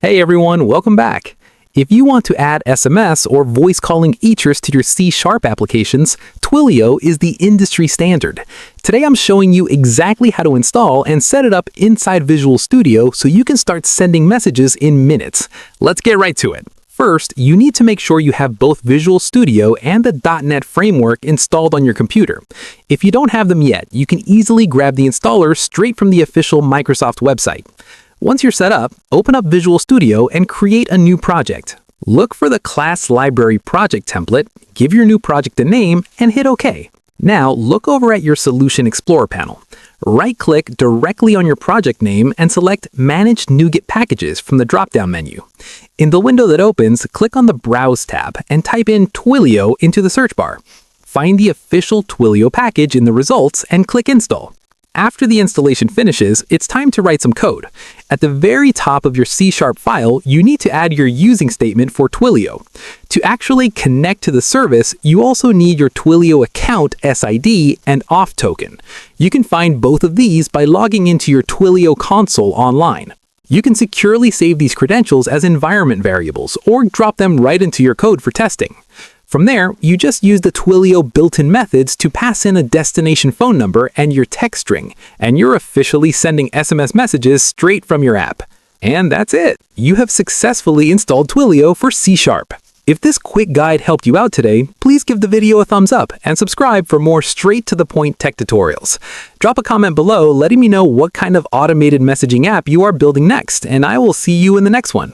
Hey everyone, welcome back. If you want to add SMS or voice calling features to your C# applications, Twilio is the industry standard. Today I'm showing you exactly how to install and set it up inside Visual Studio so you can start sending messages in minutes. Let's get right to it. First, you need to make sure you have both Visual Studio and the .NET framework installed on your computer. If you don't have them yet, you can easily grab the installer straight from the official Microsoft website. Once you're set up, open up Visual Studio and create a new project. Look for the class library project template, give your new project a name, and hit OK. Now, look over at your Solution Explorer panel. Right-click directly on your project name and select Manage NuGet Packages from the drop-down menu. In the window that opens, click on the Browse tab and type in Twilio into the search bar. Find the official Twilio package in the results and click Install. After the installation finishes, it's time to write some code. At the very top of your C# file, you need to add your using statement for Twilio. To actually connect to the service, you also need your Twilio account SID and auth token. You can find both of these by logging into your Twilio console online. You can securely save these credentials as environment variables or drop them right into your code for testing. From there, you just use the Twilio built-in methods to pass in a destination phone number and your text string, and you're officially sending SMS messages straight from your app. And that's it! You have successfully installed Twilio for C#. If this quick guide helped you out today, please give the video a thumbs up and subscribe for more straight-to-the-point tech tutorials. Drop a comment below letting me know what kind of automated messaging app you are building next, and I will see you in the next one.